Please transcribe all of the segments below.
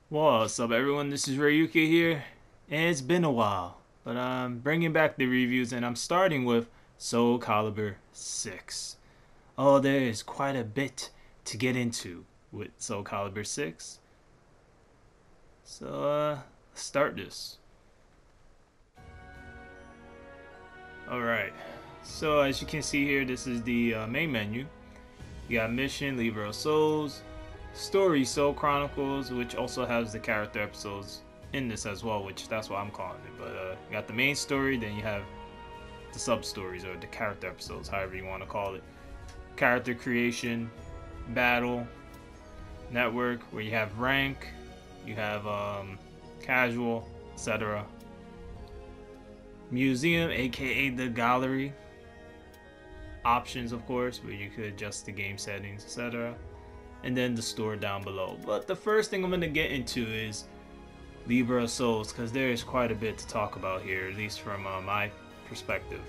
What's up, everyone? This is Rayuka here, and it's been a while, but I'm bringing back the reviews, and I'm starting with Soul Calibur 6. Oh, there is quite a bit to get into with Soul Calibur 6, so let's start this. Alright, so as you can see here, this is the main menu. You got Mission, Libre Souls, Story, Soul Chronicles, which also has the character episodes in this as well, which that's what I'm calling it. But you got the main story, then you have the sub stories or the character episodes, however you want to call it. Character creation, battle, network, where you have rank, you have casual, etc. Museum, aka the gallery. Options, of course, where you could adjust the game settings, etc. And then the store down below. But the first thing I'm going to get into is Libre Souls, because there is quite a bit to talk about here, at least from my perspective.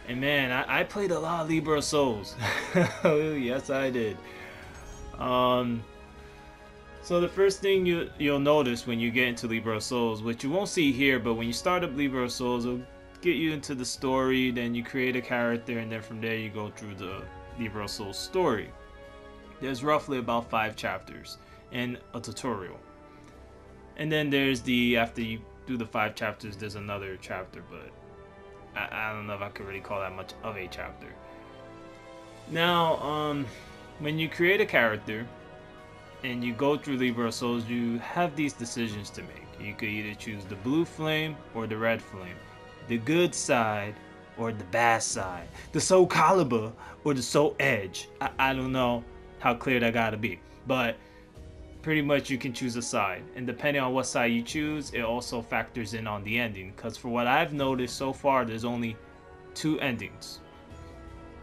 And man, I played a lot of Libre Souls. Yes, I did. So the first thing you'll notice when you get into Libre Souls, which you won't see here, but when you start up Libre Souls, it'll get you into the story, then you create a character, and then from there you go through the Libre Souls story. There's roughly about 5 chapters and a tutorial. And then there's after you do the 5 chapters, there's another chapter, but I don't know if I could really call that much of a chapter. Now, when you create a character and you go through Libre Souls, you have these decisions to make. You could either choose the blue flame or the red flame, the good side or the bad side, the Soul Calibur or the Soul Edge. I don't know how clear that gotta be, but pretty much you can choose a side, and depending on what side you choose, it also factors in on the ending, because for what I've noticed so far, there's only 2 endings,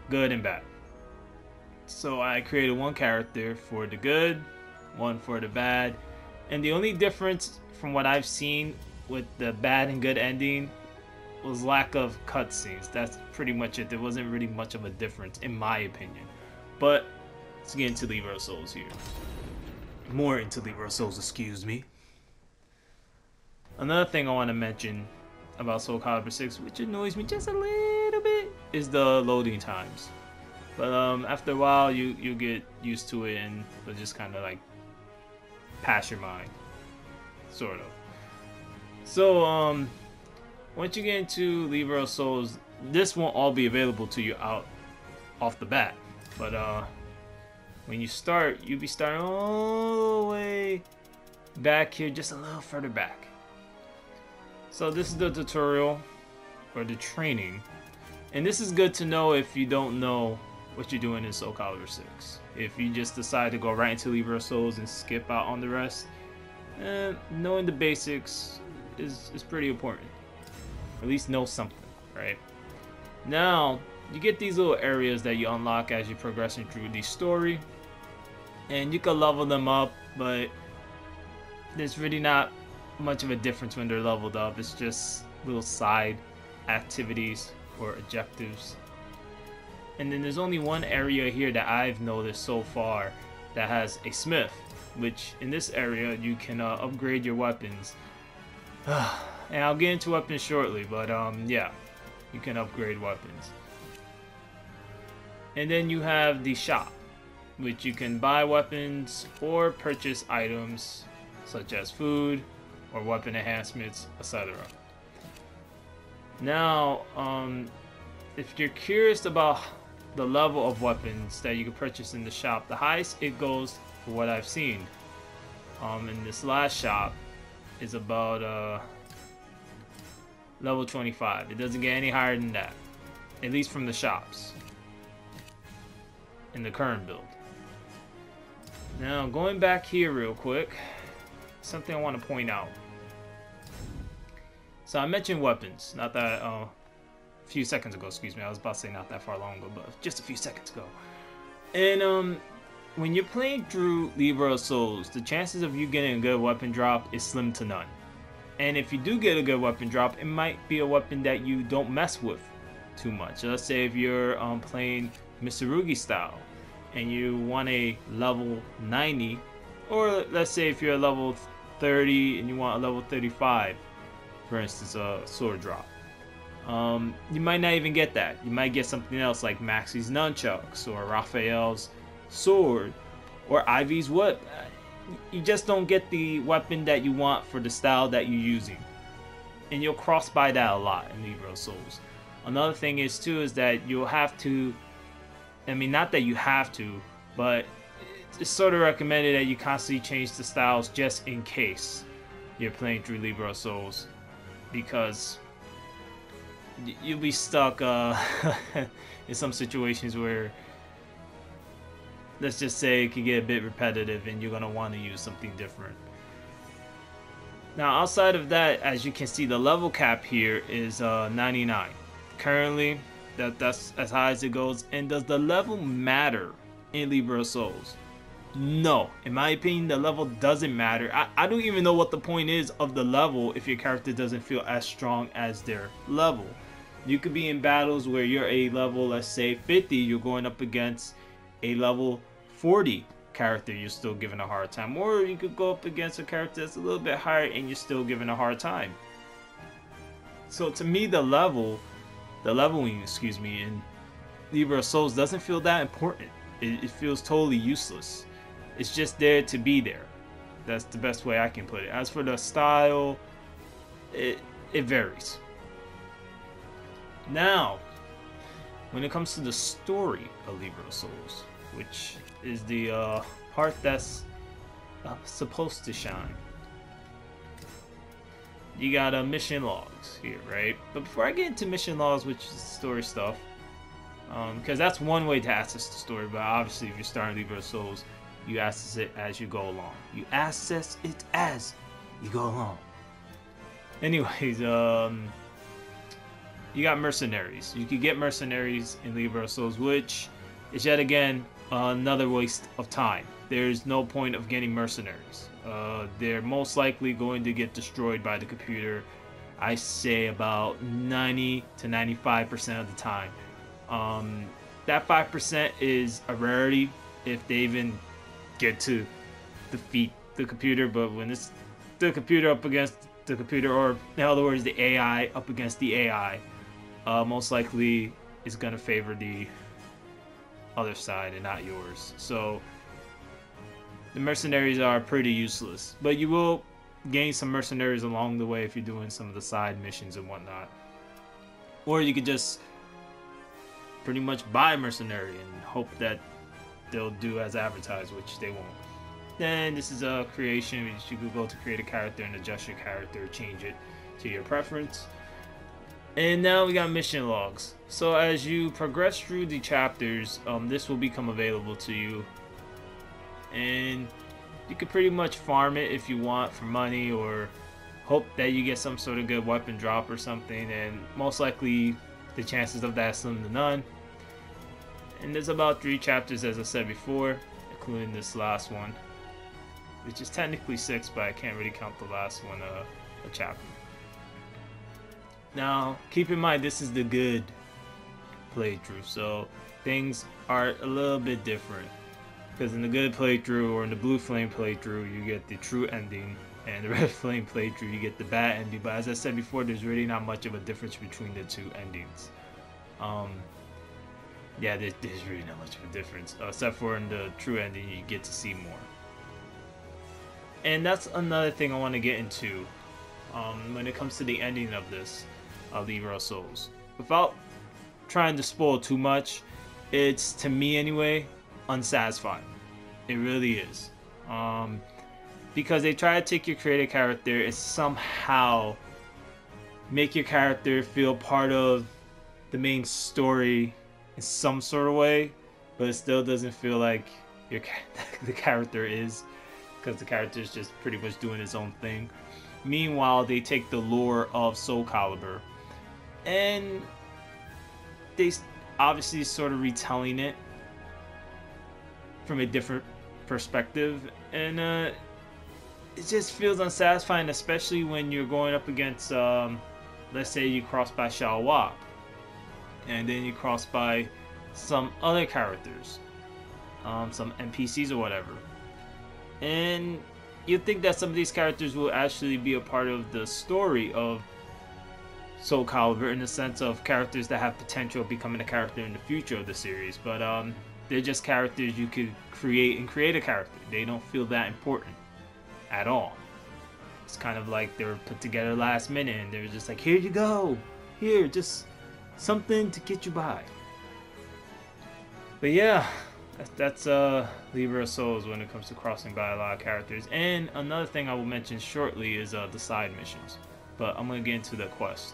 good and bad. So I created one character for the good, one for the bad, and the only difference from what I've seen with the bad and good ending was lack of cutscenes. That's pretty much it. There wasn't really much of a difference in my opinion. But let's get into Libre Souls here. More into Libre Souls, excuse me. Another thing I want to mention about Soul Calibur 6, which annoys me just a little bit, is the loading times. But after a while, you get used to it, and it'll just kind of like pass your mind, sort of. So once you get into Libre Souls, this won't all be available to you off the bat, but when you start, you'll be starting all the way back here, just a little further back. So this is the tutorial, or the training. And this is good to know if you don't know what you're doing in Soul Calibur 6. If you just decide to go right into Libre Souls and skip out on the rest, knowing the basics is pretty important. At least know something, right? Now, you get these little areas that you unlock as you're progressing through the story, and you can level them up, but there's really not much of a difference when they're leveled up. It's just little side activities or objectives. And then there's only one area here that I've noticed so far that has a smith, which in this area you can upgrade your weapons. And I'll get into weapons shortly, but yeah, you can upgrade weapons. And then you have the shop, which you can buy weapons or purchase items such as food or weapon enhancements, etc. Now, if you're curious about the level of weapons that you can purchase in the shop, the highest it goes, for what I've seen, in this last shop, is about level 25. It doesn't get any higher than that, at least from the shops in the current build. Now, going back here real quick, something I want to point out. So I mentioned weapons, not that a few seconds ago, excuse me. I was about to say not that far long ago, but just a few seconds ago. And when you're playing through Libre Souls, the chances of you getting a good weapon drop is slim to none. And if you do get a good weapon drop, it might be a weapon that you don't mess with too much. So let's say if you're playing Mitsurugi style and you want a level 90 Or let's say if you're a level 30 and you want a level 35, for instance, a sword drop. You might not even get that. You might get something else like Maxi's nunchucks or Raphael's sword or Ivy's whip. You just don't get the weapon that you want for the style that you're using. And you'll cross by that a lot in Libre Souls. Another thing is too is that you'll have to, I mean, not that you have to, but it's sort of recommended that you constantly change the styles just in case you're playing through Libre Souls, because you'll be stuck in some situations where, let's just say, it could get a bit repetitive and you're going to want to use something different. Now, outside of that, as you can see, the level cap here is 99. Currently, that's as high as it goes. And does the level matter in Libre Souls? No. In my opinion, the level doesn't matter. I don't even know what the point is of the level if your character doesn't feel as strong as their level. You could be in battles where you're a level, let's say 50, you're going up against a level 40 character, you're still giving a hard time. Or you could go up against a character that's a little bit higher and you're still giving a hard time. So to me, the leveling, in Libre Souls doesn't feel that important. It feels totally useless. It's just there to be there. That's the best way I can put it. As for the style, it varies. Now, when it comes to the story of Libre Souls, which is the part that's supposed to shine, you got mission logs here, right? But before I get into mission logs, which is story stuff, because that's one way to access the story, but obviously if you're starting Libre Souls, you access it as you go along. You access it as you go along. Anyways, you got mercenaries. You can get mercenaries in Libre Souls, which is yet again another waste of time. There's no point of getting mercenaries. They're most likely going to get destroyed by the computer. I say about 90 to 95% of the time. That 5% is a rarity if they even get to defeat the computer, but when it's the computer up against the computer, or in other words, the AI up against the AI, most likely is going to favor the other side and not yours. So the mercenaries are pretty useless, but you will gain some mercenaries along the way if you're doing some of the side missions and whatnot. Or you could just pretty much buy a mercenary and hope that they'll do as advertised, which they won't. Then this is a creation, which you could go to create a character and adjust your character, change it to your preference. And now we got mission logs. So as you progress through the chapters, this will become available to you, and you could pretty much farm it if you want for money, or hope that you get some sort of good weapon drop or something, and most likely the chances of that is slim to none. And there's about 3 chapters, as I said before, including this last one, which is technically 6, but I can't really count the last one a chapter. Now, keep in mind, this is the good playthrough, so things are a little bit different. Because in the good playthrough, or in the blue flame playthrough, you get the true ending, and the red flame playthrough, you get the bad ending. But as I said before, there's really not much of a difference between the two endings. Yeah, there's really not much of a difference, except for in the true ending, you get to see more. And that's another thing I want to get into when it comes to the ending of this Libre Souls. Without trying to spoil too much, it's, to me anyway, unsatisfying. It really is. Because they try to take your creative character and somehow make your character feel part of the main story in some sort of way, but it still doesn't feel like the character is, because the character is just pretty much doing his own thing. Meanwhile, they take the lore of Soul Calibur and they obviously sort of retelling it from a different perspective, and it just feels unsatisfying, especially when you're going up against, let's say you cross by Xiaohua, and then you cross by some other characters, some NPCs or whatever. And you'd think that some of these characters will actually be a part of the story of Soul Calibur, in the sense of characters that have potential of becoming a character in the future of the series, but they're just characters you could create and create a character. They don't feel that important at all. It's kind of like they were put together last minute and they're just like, here you go, here, just something to get you by. But yeah, that's Libre Souls when it comes to crossing by a lot of characters. And another thing I will mention shortly is the side missions, but I'm gonna get into the quest.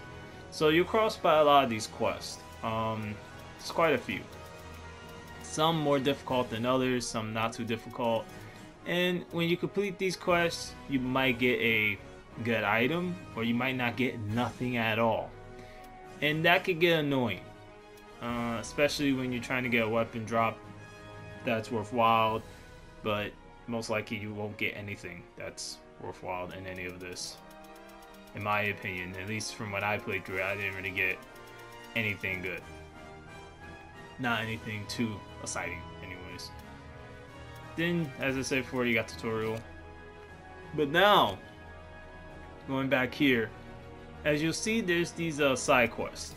So you cross by a lot of these quests. It's quite a few. Some more difficult than others, some not too difficult. And when you complete these quests, you might get a good item, or you might not get nothing at all. And that could get annoying, especially when you're trying to get a weapon drop that's worthwhile, but most likely you won't get anything that's worthwhile in any of this. In my opinion, at least from what I played through, I didn't really get anything good. Not anything too exciting, anyways. Then, as I said before, you got tutorial. But now, going back here, as you'll see, there's these side quests.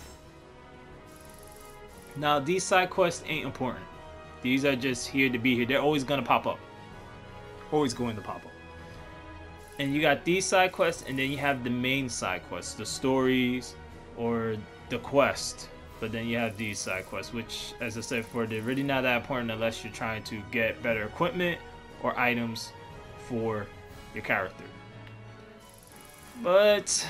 Now, these side quests ain't important. These are just here to be here. They're always gonna pop up. Always going to pop up. And you got these side quests, and then you have the main side quests, the stories or the quest. But then you have these side quests, which, as I said before, they're really not that important unless you're trying to get better equipment or items for your character. But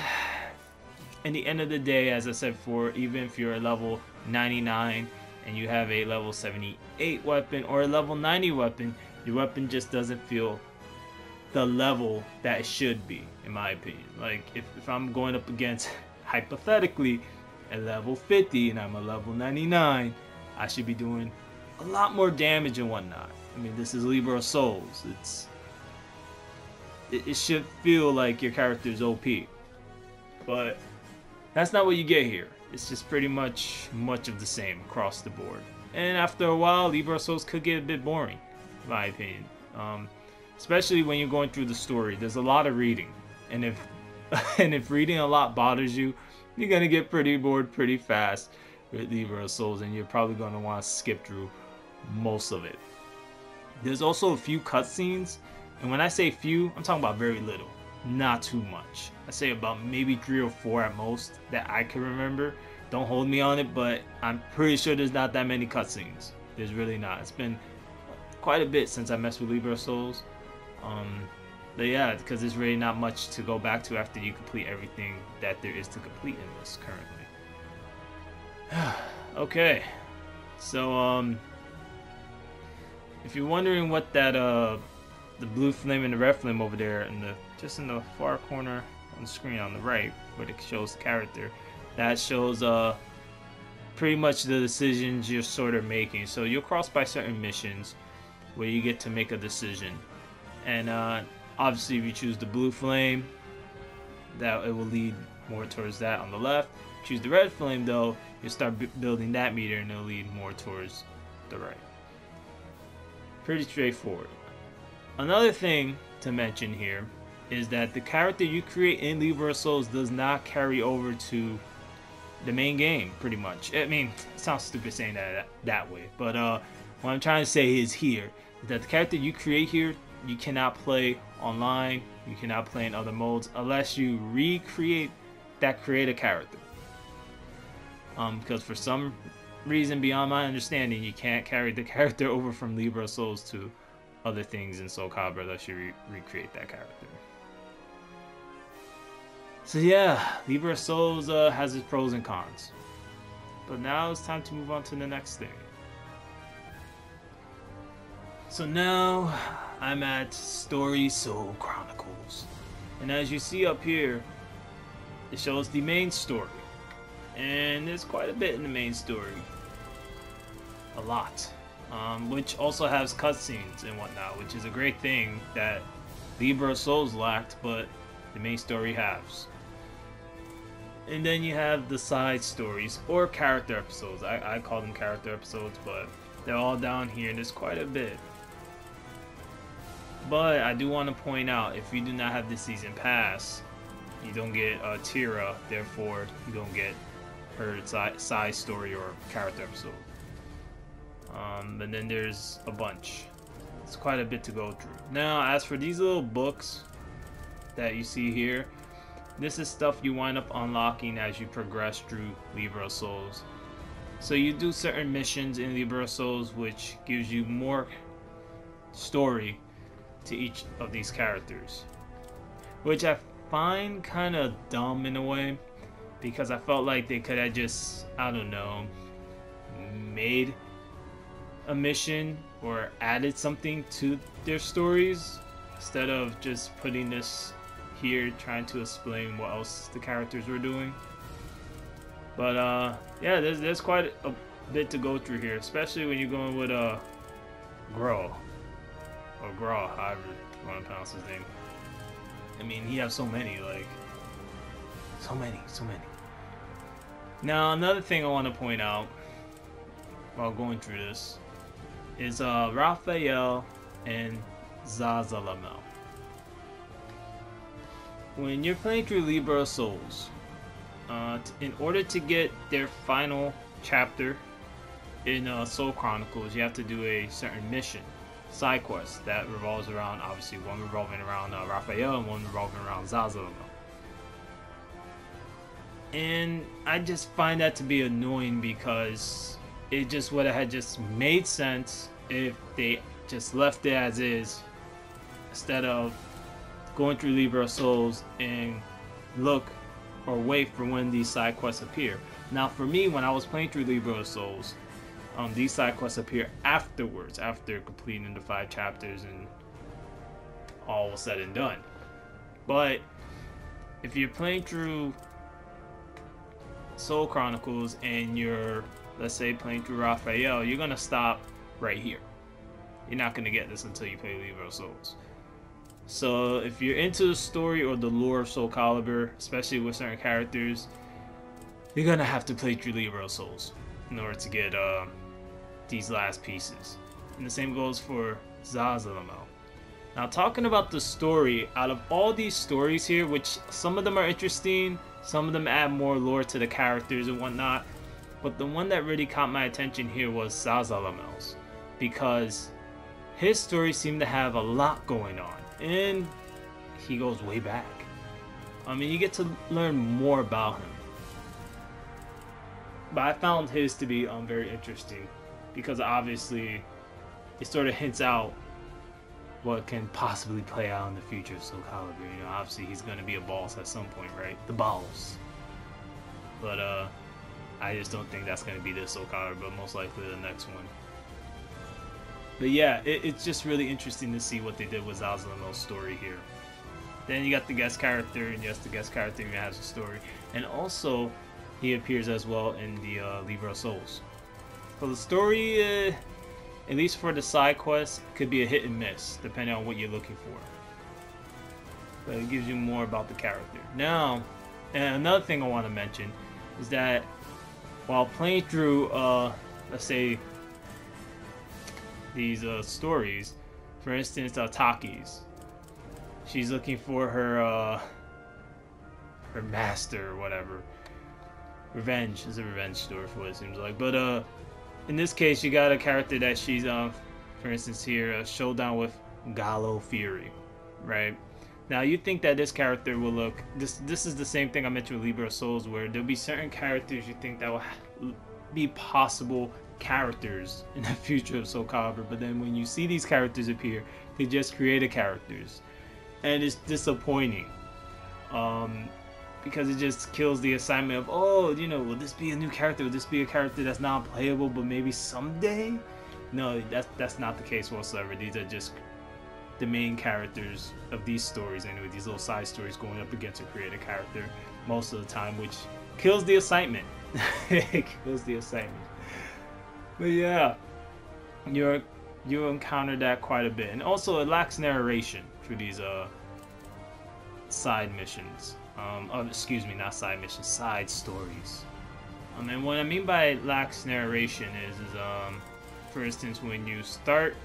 in the end of the day, as I said before, even if you're a level 99 and you have a level 78 weapon or a level 90 weapon, your weapon just doesn't feel the level that it should be, in my opinion. Like, if I'm going up against, hypothetically, a level 50 and I'm a level 99, I should be doing a lot more damage and whatnot. I mean, this is Libre Souls. It should feel like your character is OP. But that's not what you get here. It's just pretty much of the same across the board. And after a while, Libre Souls could get a bit boring, in my opinion. Especially when you're going through the story. There's a lot of reading, and if reading a lot bothers you, you're gonna get pretty bored pretty fast with Libre Souls, and you're probably gonna want to skip through most of it. There's also a few cutscenes, and when I say few, I'm talking about very little, not too much. I say about maybe 3 or 4 at most that I can remember. Don't hold me on it, but I'm pretty sure there's not that many cutscenes. There's really not. It's been quite a bit since I messed with Libre Souls. But yeah, because there's really not much to go back to after you complete everything that there is to complete in this currently. Okay, so if you're wondering what that the blue flame and the red flame over there just in the far corner on the screen on the right, where it shows the character, that shows pretty much the decisions you're sort of making. So you'll cross by certain missions where you get to make a decision. And obviously, if you choose the blue flame, that it will lead more towards that on the left. Choose the red flame, though, you start building that meter, and it'll lead more towards the right. Pretty straightforward. Another thing to mention here is that the character you create in Libre Souls does not carry over to the main game, pretty much. I mean, it sounds stupid saying that way, but what I'm trying to say is that the character you create here, you cannot play online, you cannot play in other modes unless you recreate that created character. Because for some reason beyond my understanding, you can't carry the character over from Libre Souls to other things in Soul Calibur unless you recreate that character. So yeah, Libre Souls has its pros and cons. But now it's time to move on to the next thing. So now I'm at Story Soul Chronicles. And as you see up here, it shows the main story. And there's quite a bit in the main story. A lot. Which also has cutscenes and whatnot, which is a great thing that Libre Souls lacked, but the main story has. And then you have the side stories, or character episodes. I call them character episodes, but they're all down here, and there's quite a bit. But I do want to point out, if you do not have the season pass, you don't get Tira, therefore you don't get her side story or character episode. And then there's a bunch. It's quite a bit to go through. Now, as for these little books that you see here, this is stuff you wind up unlocking as you progress through Libre Souls. So you do certain missions in Libre Souls, which gives you more story to each of these characters, which I find kind of dumb in a way, because I felt like they could have just, I don't know, made a mission or added something to their stories instead of just putting this here trying to explain what else the characters were doing. But yeah, there's quite a bit to go through here, especially when you're going with Grow or Graw, however you want to pronounce his name. I mean, he has so many, like so many. Now, another thing I want to point out while going through this is Raphael and Zazalamel. When you're playing through Libre Souls, in order to get their final chapter in Soul Chronicles, you have to do a certain mission, side quest, that revolves around, obviously, one revolving around Raphael and one revolving around Zazalamel. And I just find that to be annoying, because it just would have just made sense if they just left it as is, instead of going through Libre Souls and look or wait for when these side quests appear. Now, for me, when I was playing through Libre Souls, these side quests appear afterwards, after completing the 5 chapters and all was said and done. But if you're playing through Soul Chronicles and you're, let's say, playing through Raphael, you're gonna stop right here. You're not gonna get this until you play Libre Souls. So if you're into the story or the lore of Soul Calibur, especially with certain characters, you're gonna have to play through Libre Souls in order to get these last pieces. And the same goes for Zazalamel. Now, talking about the story, out of all these stories here, which some of them are interesting, some of them add more lore to the characters and whatnot, but the one that really caught my attention here was Zazalamel's, because his story seemed to have a lot going on, and he goes way back. I mean, you get to learn more about him. But I found his to be very interesting, because obviously it sort of hints out what can possibly play out in the future of Soul Calibur. You know, obviously he's going to be a boss at some point, right? The boss. But I just don't think that's going to be this Soul Calibur, but most likely the next one. But yeah, it's just really interesting to see what they did with Zazalamel's story here. Then you got the guest character, and yes, the guest character even has a story. And also, he appears as well in the Libre Souls. So the story, at least for the side quests, could be a hit and miss, depending on what you're looking for. But it gives you more about the character. Now, and another thing I want to mention is that while playing through, let's say, these stories, for instance, Taki's, she's looking for her master or whatever. Revenge is a revenge story for what it seems like. But in this case, you got a character that she's for instance here, a showdown with Gallo Fury, right? Now you think that this character will look, this is the same thing I mentioned with Libre Souls, where there'll be certain characters you think that will be possible characters in the future of Soul Calibur, but then when you see these characters appear, they just created characters, and it's disappointing, because it just kills the assignment of, oh, you know, will this be a new character? Will this be a character that's not playable, but maybe someday? No, that's not the case whatsoever. These are just the main characters of these stories anyway, these little side stories going up against a created character most of the time, which kills the assignment. It kills the assignment. But yeah, you encounter that quite a bit, and also it lacks narration for these side missions. Excuse me, not side missions, side stories. And what I mean by lacks narration is for instance, when you start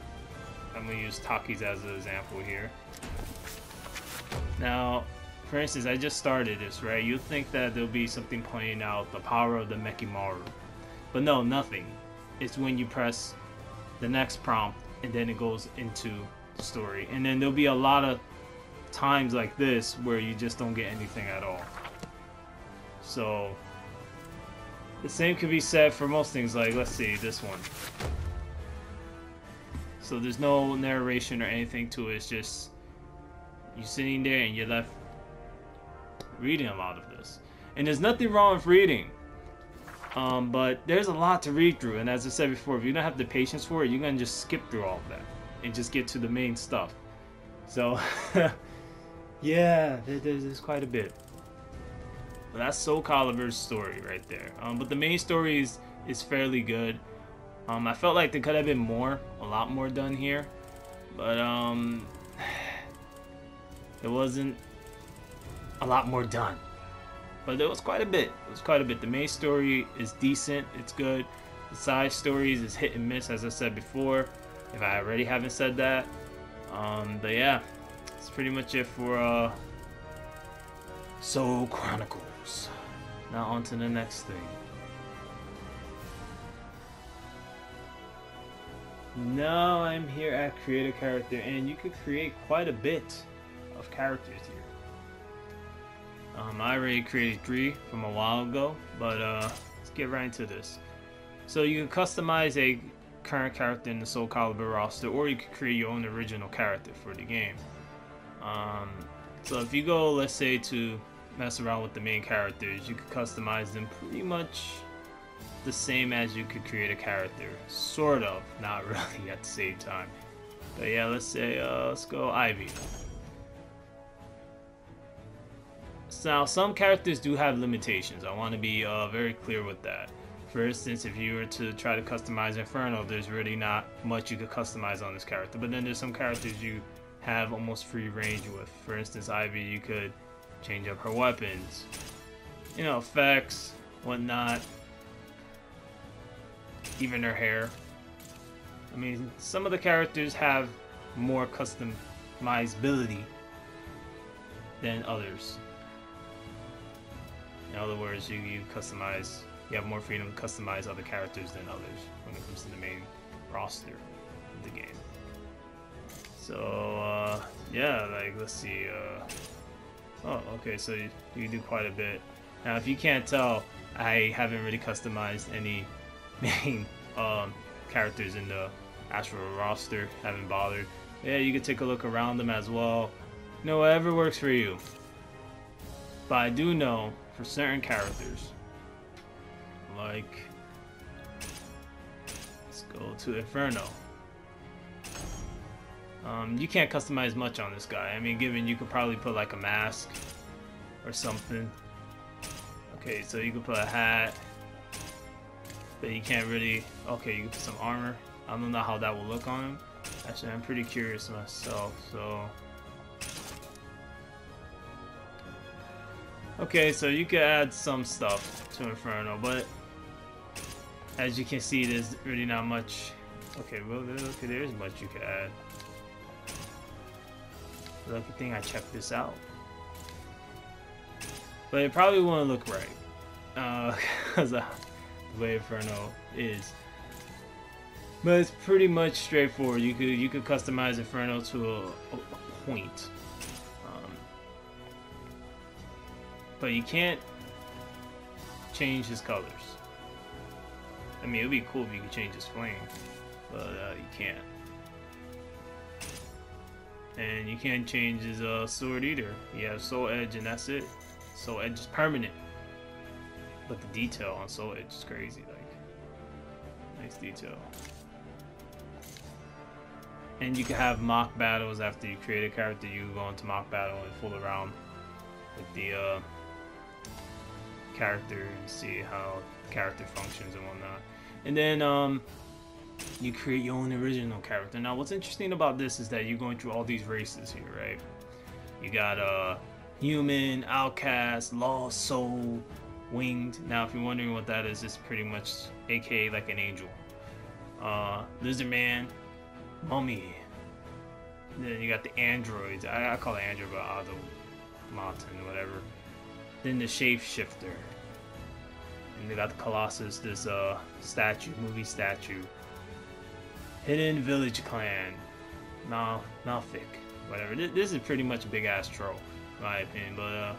I'm gonna use Takis as an example here. Now, for instance, I just started this, right? You'd think that there'll be something pointing out the power of the Mekimaru. But no, nothing. It's when you press the next prompt and then it goes into the story. And then there'll be a lot of times like this where you just don't get anything at all. So the same could be said for most things, like let's see this one. So there's no narration or anything to it, it's just you sitting there and you're left reading a lot of this. And there's nothing wrong with reading, but there's a lot to read through, and as I said before, if you don't have the patience for it, you're gonna just skip through all of that and just get to the main stuff. So yeah, there's quite a bit. But that's Soul Calibur's story right there. But the main story is fairly good. I felt like there could have been a lot more done here, but there wasn't a lot more done. But there was quite a bit. The main story is decent. It's good. The side stories is hit and miss, as I said before, if I already haven't said that. But yeah, that's pretty much it for Soul Chronicles. Now on to the next thing. Now I'm here at create a character, and you could create quite a bit of characters here. I already created 3 from a while ago, but let's get right into this. So you can customize a current character in the Soul Calibur roster, or you can create your own original character for the game. So if you go, let's say, to mess around with the main characters, you can customize them pretty much the same as you could create a character, sort of, not really at the same time. But yeah, let's say let's go Ivy. Now some characters do have limitations. I want to be very clear with that. For instance, if you were to try to customize Inferno, there's really not much you could customize on this character. But then there's some characters you have almost free range with. For instance, Ivy, you could change up her weapons, you know, effects, whatnot, even her hair. I mean, some of the characters have more customizability than others. In other words, you have more freedom to customize other characters than others when it comes to the main roster of the game. So yeah, like let's see. Oh, okay, so you do quite a bit. Now, if you can't tell, I haven't really customized any main characters in the actual roster. Haven't bothered. Yeah, you can take a look around them as well. You know, whatever works for you. But I do know for certain characters, like let's go to Inferno. You can't customize much on this guy. I mean, given you could probably put like a mask or something. Okay, so you could put a hat, but you can't really. Okay, you can put some armor. I don't know how that will look on him. Actually, I'm pretty curious myself. So, okay, so you could add some stuff to Inferno, but as you can see, there's really not much. Okay, well, okay, there is much you could add. Lucky thing I checked this out, but it probably won't look right because the way Inferno is. But it's pretty much straightforward. You could customize Inferno to a point, but you can't change his colors. I mean, it would be cool if you could change his flame, but you can't. And you can't change his sword either. You have Soul Edge and that's it. Soul Edge is permanent. But the detail on Soul Edge is crazy. Like, nice detail. And you can have mock battles after you create a character. You go into mock battle and fool around with the character and see how the character functions and whatnot. And then you create your own original character. Now, what's interesting about this is that you're going through all these races here, right? You got human, outcast, lost soul, winged. Now, if you're wondering what that is, it's pretty much aka like an angel. Lizard man, mummy, Then you got the androids. I call it android, but automaton, whatever. Then the shapeshifter. And they got the Colossus, this statue, movie statue. Hidden Village Clan. Malfic. Whatever. This is pretty much a big ass troll, in my opinion, but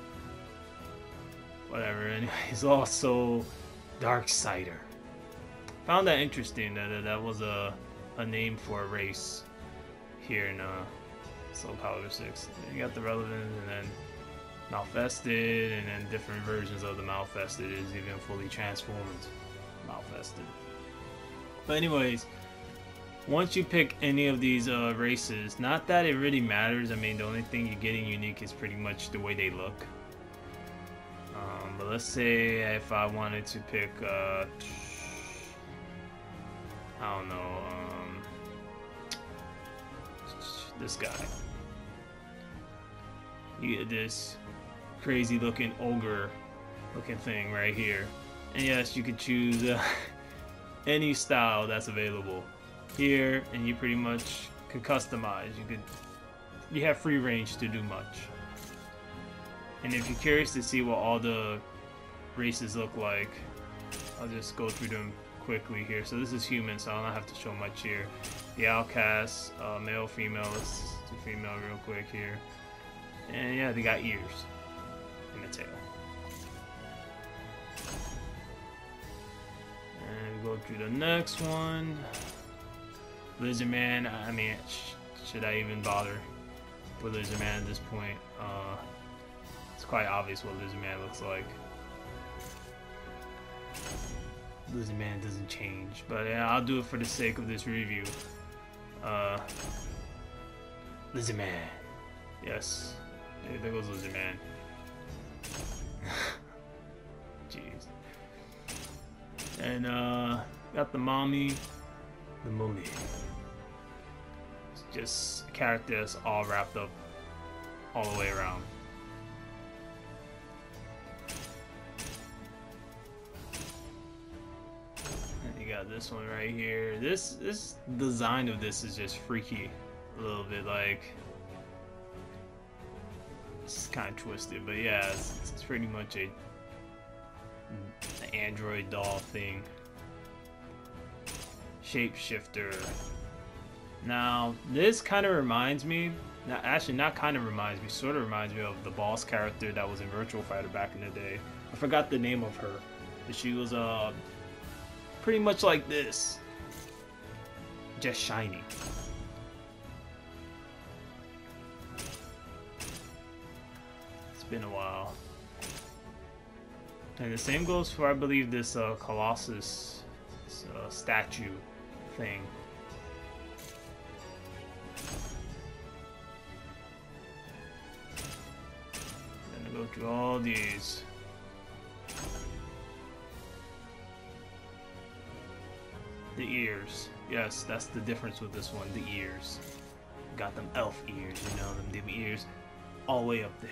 whatever. Anyways, also Darksider. Found that interesting that was a name for a race here in Soul Calibur 6. You got the relevant, and then Malfested, and then different versions of the Malfested is even fully transformed Malfested. But anyways, once you pick any of these races, not that it really matters. I mean, the only thing you're getting unique is pretty much the way they look. But let's say if I wanted to pick, I don't know, this guy. You get this crazy looking ogre looking thing right here. And yes, you could choose any style that's available here, and you pretty much can customize. You have free range to do much. And if you're curious to see what all the races look like, I'll just go through them quickly here. So this is human, so I don't have to show much here. The outcast, male, female. Let's do female real quick here. And yeah, they got ears and a tail. And we go through the next one. Lizard Man. I mean, should I even bother with Lizard Man at this point? It's quite obvious what Lizard Man looks like. Lizard Man doesn't change, but yeah, I'll do it for the sake of this review. Lizard Man. Yes. Yeah, there goes Lizard Man. Jeez. And got the mommy. The mummy. It's just a character that's all wrapped up all the way around. And you got this one right here. This design of this is just freaky. A little bit, like, it's kind of twisted, but yeah, it's pretty much an android doll thing. Shapeshifter. Now, this kind of reminds me, actually not kind of reminds me, sort of reminds me of the boss character that was in Virtual Fighter back in the day. I forgot the name of her, but she was pretty much like this, just shiny. It's been a while. And the same goes for, I believe, this Colossus statue thing. Then I go through all these. The ears. Yes, that's the difference with this one. The ears. Got them elf ears, you know, them ears all the way up there.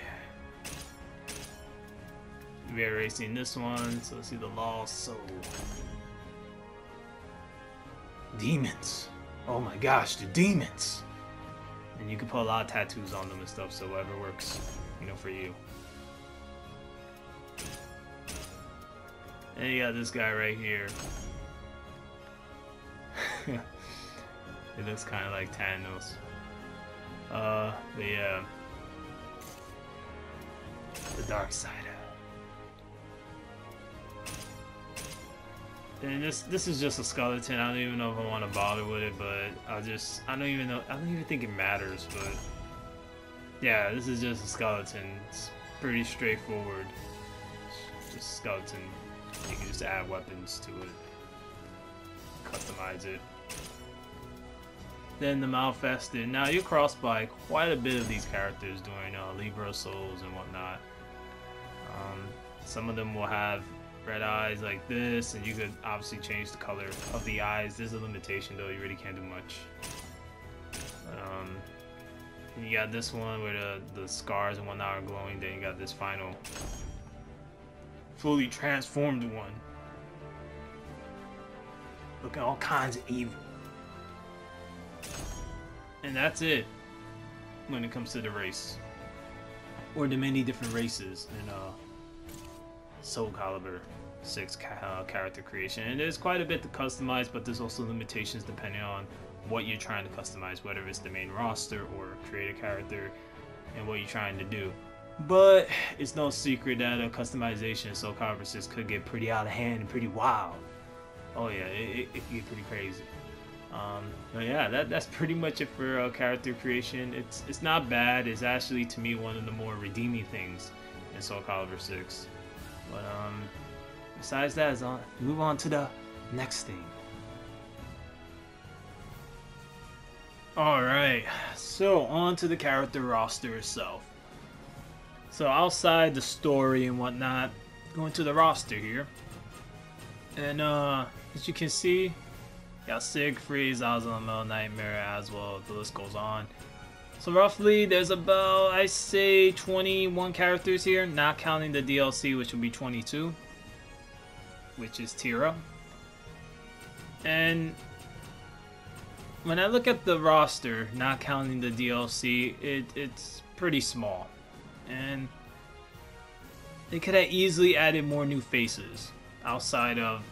We're erasing this one, so let's see the Lost Soul. Demons. Oh my gosh, the demons. And you can put a lot of tattoos on them and stuff, so whatever works, you know, for you. And you got this guy right here. It looks kind of like Thanos. But yeah. The Darksider. And this is just a skeleton. I don't even know if I want to bother with it, but I don't even think it matters, but yeah, this is just a skeleton. It's pretty straightforward. It's just a skeleton. You can just add weapons to it, customize it. Then the Malfested. Now you're crossed by quite a bit of these characters doing Libre Souls and whatnot. Some of them will have red eyes like this, and you could obviously change the color of the eyes. There's a limitation though, you really can't do much. And you got this one where the scars and whatnot are glowing. Then you got this final fully transformed one, looking all kinds of evil. And that's it. when it comes to the race, or the many different races in Soul Calibur 6 character creation. And there's quite a bit to customize, but there's also limitations depending on what you're trying to customize, whether it's the main roster or create a character and what you're trying to do. But it's no secret that a customization in Soul Calibur 6 could get pretty out of hand and pretty wild. Oh yeah, it can get pretty crazy. But yeah, that's pretty much it for character creation. It's not bad. It's actually, to me, one of the more redeeming things in Soul Calibur 6. But besides that, let's move on to the next thing. Alright, so on to the character roster itself. So outside the story and whatnot, going to the roster here. And as you can see, got Siegfried, Zazelmel, Nightmare, as well, the list goes on. So roughly there's about, I say, 21 characters here, not counting the DLC, which will be 22, which is Tira. And when I look at the roster, not counting the DLC, it's pretty small. And they could have easily added more new faces outside of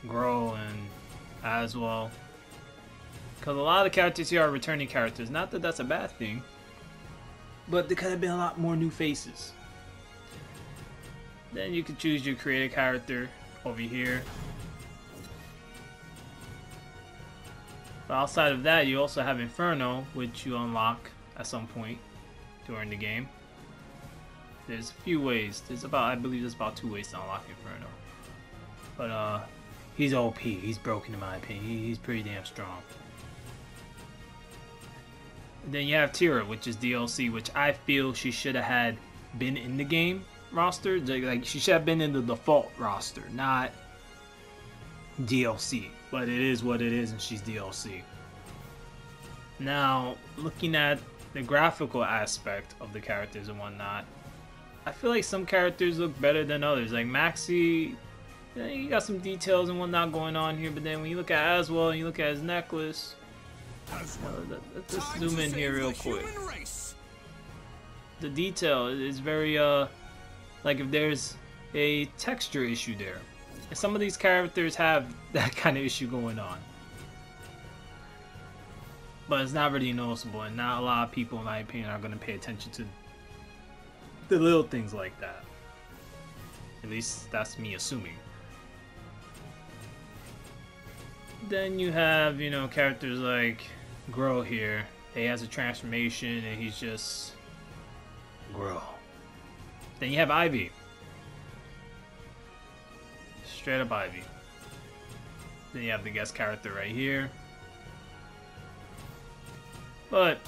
Grow and as well. Because a lot of the characters here are returning characters. Not that that's a bad thing, but there could have been a lot more new faces. Then you could choose your creative character over here. But outside of that, you also have Inferno, which you unlock at some point during the game. There's a few ways. I believe there's about 2 ways to unlock Inferno. But he's OP. He's broken in my opinion. He's pretty damn strong. And then you have Tira, which is DLC, which I feel she should have had been in the game roster. Like she should have been in the default roster, not DLC. But it is what it is, and she's DLC. Now, looking at the graphical aspect of the characters and whatnot, I feel like some characters look better than others. Like Maxi, you got some details and whatnot going on here, but then when you look at Aswell and you look at his necklace, let's just zoom in here real quick. The detail is very, like if there's a texture issue there. And some of these characters have that kind of issue going on. But it's not really noticeable, and not a lot of people, in my opinion, are going to pay attention to the little things like that. At least that's me assuming. Then you have, you know, characters like Grow here. He has a transformation and he's just Grow. Then you have Ivy. Straight up Ivy. Then you have the guest character right here. But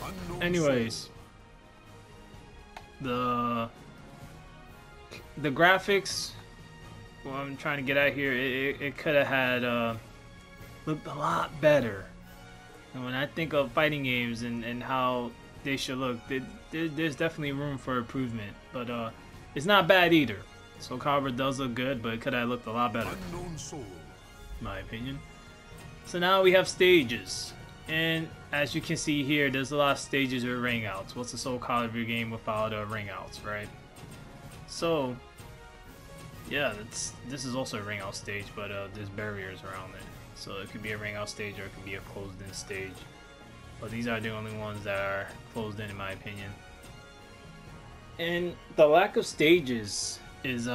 anyways, the graphics, what I'm trying to get at here, it could have had looked a lot better. And when I think of fighting games and how they should look, there's definitely room for improvement. But it's not bad either. Soul Calibur does look good, but it could have looked a lot better, in my opinion. So now we have stages. And as you can see here, there's a lot of stages with ring outs. What's a Soul Calibur game without ring outs, right? So, yeah, this is also a ring out stage, but there's barriers around it. So it could be a ring out stage or it could be a closed in stage. But these are the only ones that are closed in my opinion. And the lack of stages is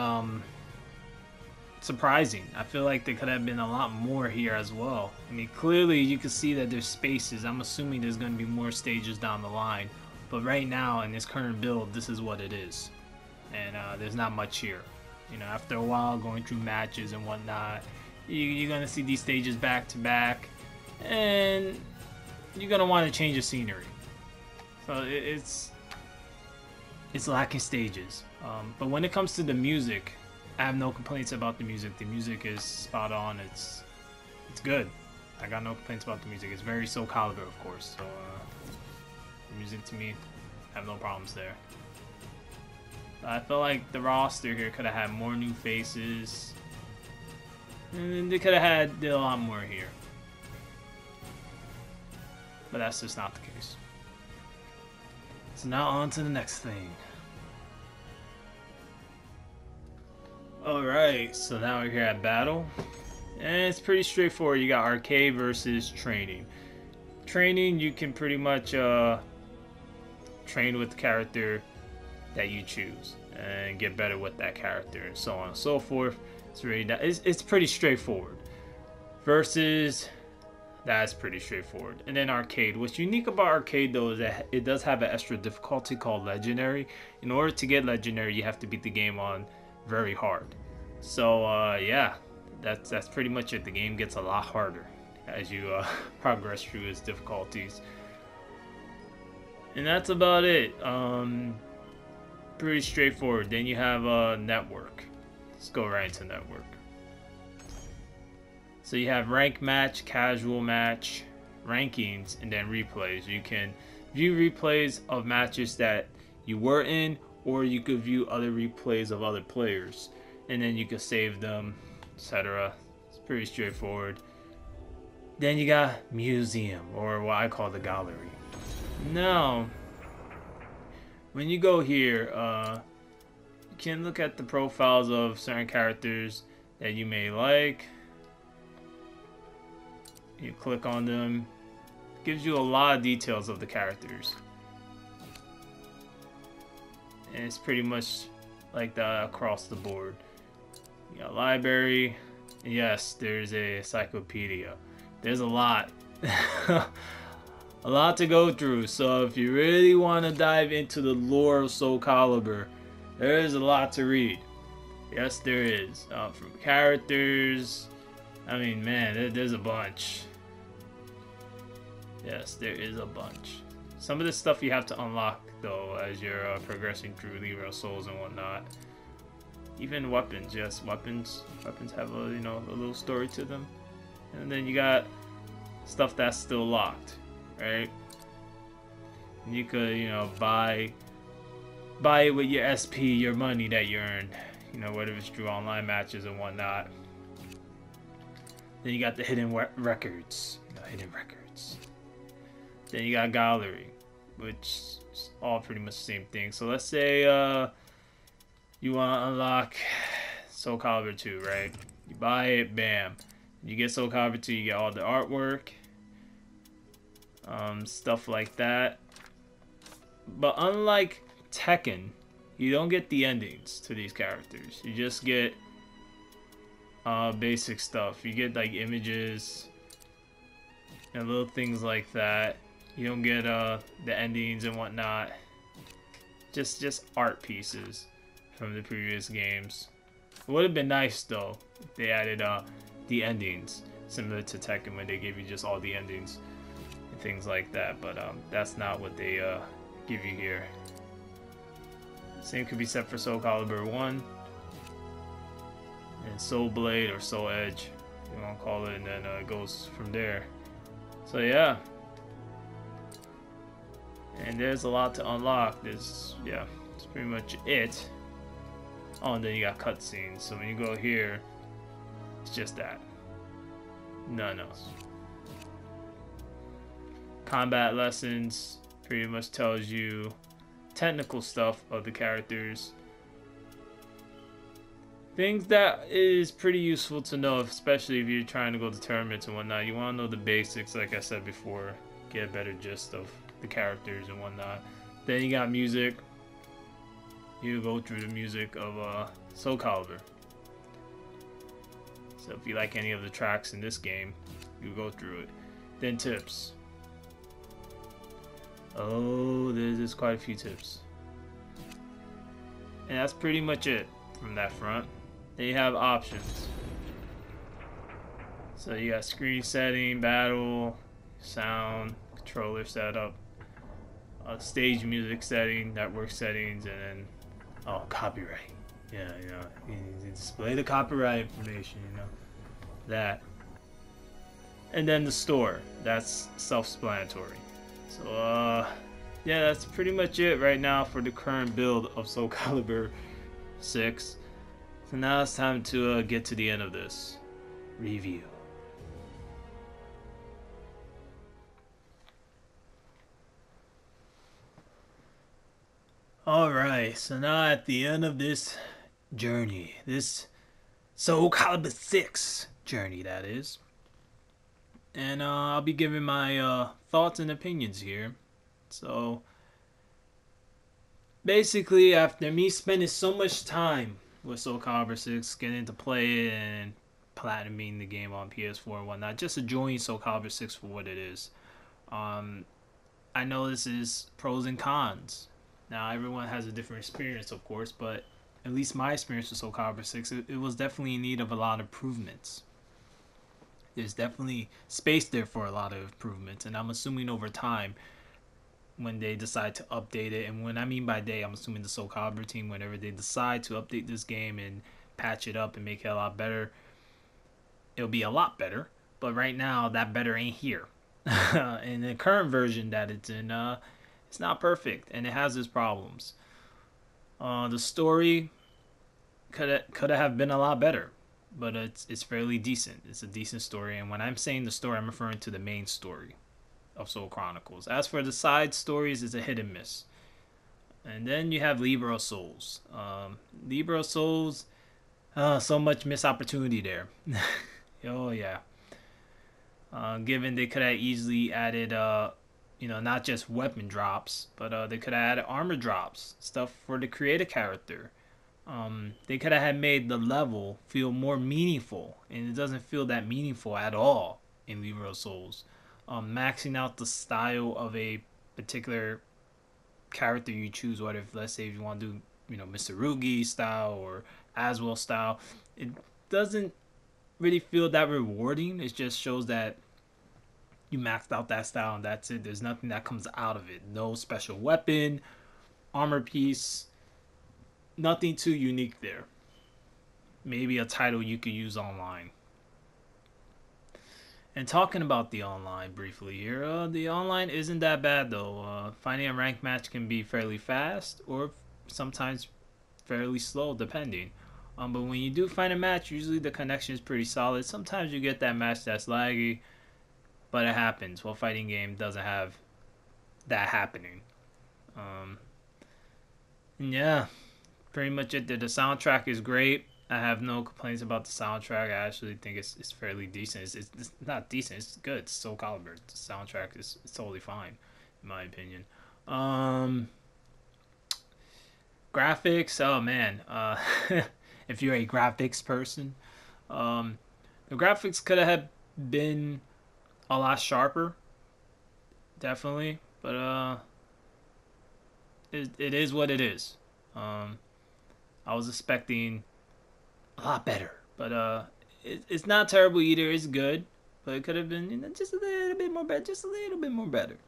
surprising. I feel like there could have been a lot more here as well. I mean, clearly you can see that there's spaces. I'm assuming there's going to be more stages down the line. But right now, in this current build, this is what it is. And there's not much here. You know, after a while, going through matches and whatnot, you're going to see these stages back to back. And you're going to want to change the scenery. So it's lacking stages. But when it comes to the music, I have no complaints about the music. The music is spot on. It's good. I got no complaints about the music. It's very Soul Calibur, of course. So the music to me, I have no problems there. I feel like the roster here could have had more new faces, and they could have did a lot more here. But that's just not the case. So now on to the next thing. Alright, so now we're here at battle. And it's pretty straightforward. You got arcade versus training. Training, you can pretty much train with the character that you choose and get better with that character and so on and so forth. It's pretty straightforward. Versus, that's pretty straightforward. And then arcade. What's unique about arcade though is that it does have an extra difficulty called legendary. In order to get legendary, you have to beat the game on very hard. So yeah, that's pretty much it. The game gets a lot harder as you progress through its difficulties. And that's about it. Pretty straightforward. Then you have network. Let's go right into network. So you have rank match, casual match, rankings, and then replays. You can view replays of matches that you were in, or you could view other replays of other players, and then you can save them, etc. It's pretty straightforward. Then you got museum, or what I call the gallery. Now, when you go here, you can look at the profiles of certain characters that you may like. You click on them. It gives you a lot of details of the characters. And it's pretty much like that across the board. You got library. And yes, there's a encyclopedia. There's a lot. A lot to go through. So if you really want to dive into the lore of Soul Calibur, there is a lot to read. Yes, there is. From characters. I mean, man, there's a bunch. Yes, there is a bunch. Some of this stuff you have to unlock, though, as you're progressing through Libre Souls and whatnot. Even weapons, yes, weapons have a a little story to them. And then you got stuff that's still locked, right? And you could, buy it with your SP, your money that you earned, whether it's through online matches and whatnot. Then you got the hidden records, hidden records. Then you got gallery, which is all pretty much the same thing. So let's say you want to unlock Soul Calibur 2, right? You buy it, bam. You get Soul Calibur 2, you get all the artwork, stuff like that. But unlike Tekken, you don't get the endings to these characters. You just get basic stuff. You get like images and little things like that. You don't get the endings and whatnot. Just art pieces from the previous games. It would have been nice though if they added the endings, similar to Tekken when they gave you just all the endings and things like that. But that's not what they give you here. Same could be said for Soul Calibur 1 and Soul Blade or Soul Edge, you want to call it, and then it goes from there. So yeah. And there's a lot to unlock. That's pretty much it. Oh, and then you got cutscenes. So when you go here, it's just that. Nothing else. Combat lessons pretty much tells you technical stuff of the characters. Things that is pretty useful to know, especially if you're trying to go to tournaments and whatnot. You want to know the basics, like I said before. Get a better gist of the characters and whatnot. Then you got music. You go through the music of Soul Calibur. So if you like any of the tracks in this game, you go through it. Then tips. Oh, there's quite a few tips. And that's pretty much it from that front. Then you have options. So you got screen setting, battle, sound, controller setup, stage music setting, network settings, and then copyright. Yeah, you display the copyright information, that. And then the store, that's self-explanatory. So yeah, that's pretty much it right now for the current build of Soul Calibur 6. So now it's time to get to the end of this review. Alright, so now at the end of this journey, this Soul Calibur 6 journey, that is. And I'll be giving my thoughts and opinions here. So, basically, after me spending so much time with Soul Calibur 6, getting to play it and platinuming the game on PS4 and whatnot, just enjoying Soul Calibur 6 for what it is. I know this is pros and cons. Now, everyone has a different experience, of course, but at least my experience with Soul Calibur 6, it was definitely in need of a lot of improvements. There's definitely space there for a lot of improvements, and I'm assuming over time, when they decide to update it, and when I mean by they, I'm assuming the Soul Calibur team, whenever they decide to update this game and patch it up and make it a lot better, it'll be a lot better. But right now, that better ain't here. In the current version that it's in, it's not perfect, and it has its problems. The story could have been a lot better, but it's fairly decent. It's a decent story, and when I'm saying the story, I'm referring to the main story of Soul Chronicles. As for the side stories, it's a hit and miss. And then you have Libre Souls. Libre Souls, so much missed opportunity there. Oh yeah. Given they could have easily added, not just weapon drops, but they could have added armor drops, stuff for the creative character. They could have made the level feel more meaningful, and it doesn't feel that meaningful at all in Libre Souls. Maxing out the style of a particular character you choose, whether if, let's say if you want to do Mr. Rugi style or Aswell style, it doesn't really feel that rewarding. It just shows that you maxed out that style and that's it. There's nothing that comes out of it. No special weapon, armor piece, nothing too unique there. Maybe a title you could use online. And talking about the online briefly here, the online isn't that bad though. Finding a ranked match can be fairly fast or sometimes fairly slow depending. But when you do find a match, usually the connection is pretty solid. Sometimes you get that match that's laggy, but it happens. Well, fighting game doesn't have that happening. Yeah, pretty much it. The soundtrack is great. I have no complaints about the soundtrack. I actually think it's fairly decent. It's not decent. It's good. It's Soul Calibur. The soundtrack is totally fine, in my opinion. Graphics. Oh man. If you're a graphics person, the graphics could have been a lot sharper. Definitely, but it is what it is. I was expecting a lot better, but it's not terrible either. It's good, but it could have been just a little bit more better. Just a little bit more better.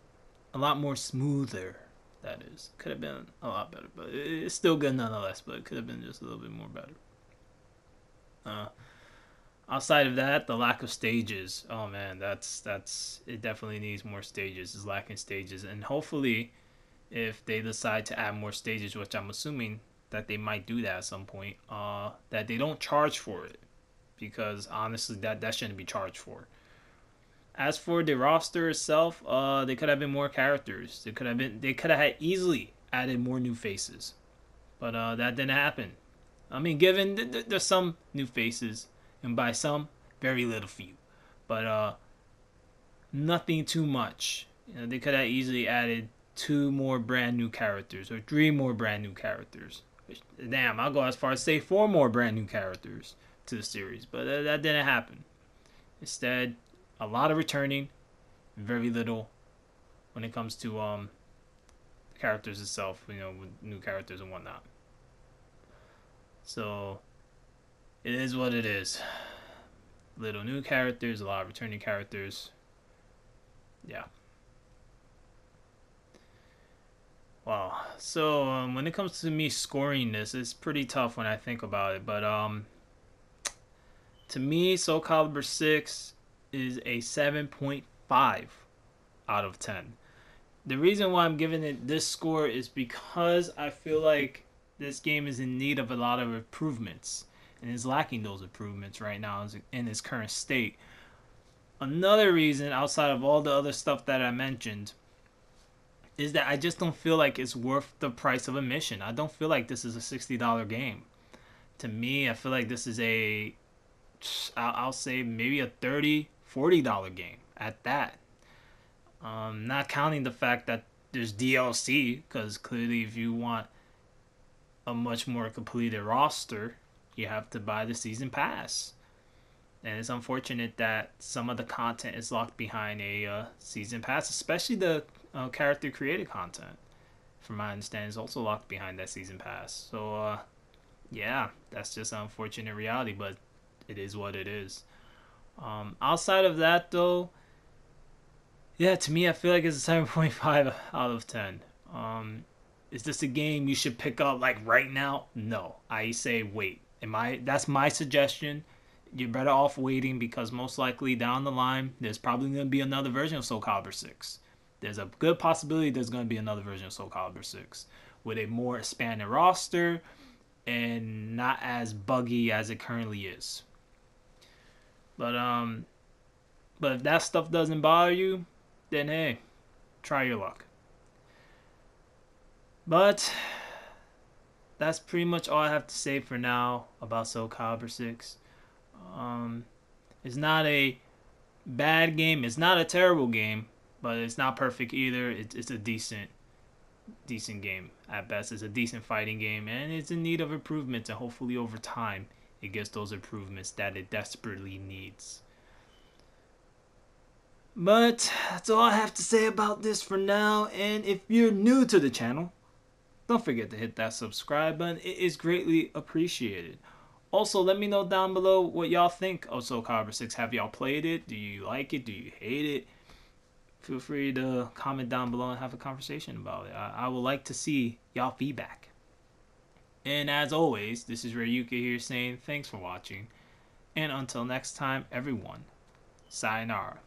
A lot more smoother. That is, could have been a lot better, but it's still good nonetheless. But it could have been just a little bit more better. Outside of that, the lack of stages. Oh man, that's it. Definitely needs more stages. It's lacking stages, and hopefully, if they decide to add more stages, which I'm assuming that they might do that at some point, that they don't charge for it, because honestly, that shouldn't be charged for. As for the roster itself, they could have been more characters. They could have had easily added more new faces, but that didn't happen. I mean, given there's some new faces, and by some, very little few, but nothing too much. They could have easily added 2 more brand new characters or 3 more brand new characters. Damn, I'll go as far as say 4 more brand new characters to the series, but that didn't happen. Instead, a lot of returning, very little when it comes to characters itself. With new characters and whatnot. So it is what it is. Little new characters, a lot of returning characters. Yeah. Wow. So when it comes to me scoring this, it's pretty tough when I think about it. But to me, Soul Calibur 6 is a 7.5 out of 10. The reason why I'm giving it this score is because I feel like this game is in need of a lot of improvements and is lacking those improvements right now in its current state. Another reason, outside of all the other stuff that I mentioned, is that I just don't feel like it's worth the price of admission. I don't feel like this is a $60 game. To me, I feel like this is I'll say maybe a $30, $40 game at that. Not counting the fact that there's DLC, because clearly if you want a much more completed roster, you have to buy the season pass. And it's unfortunate that some of the content is locked behind a season pass, especially the character created content. From my understanding, is also locked behind that season pass. So, yeah, that's just an unfortunate reality, but it is what it is. Outside of that, though, yeah, to me, I feel like it's a 7.5 out of 10. Is this a game you should pick up like right now? No, I say wait. That's my suggestion. You're better off waiting, because most likely down the line there's probably going to be another version of Soul Calibur 6. There's a good possibility there's going to be another version of Soul Calibur 6 with a more expanded roster and not as buggy as it currently is. But if that stuff doesn't bother you, then hey, try your luck. But that's pretty much all I have to say for now about Soul Calibur 6. It's not a bad game. It's not a terrible game, but it's not perfect either. It's a decent game at best. It's a decent fighting game, and it's in need of improvements. And hopefully, over time, it gets those improvements that it desperately needs. But that's all I have to say about this for now. And if you're new to the channel, don't forget to hit that subscribe button. It is greatly appreciated. Also, let me know down below what y'all think of Soul Calibur 6. Have y'all played it? Do you like it? Do you hate it? Feel free to comment down below and have a conversation about it. I would like to see y'all feedback. And as always, this is Rayuka here saying thanks for watching. And until next time, everyone, sayonara.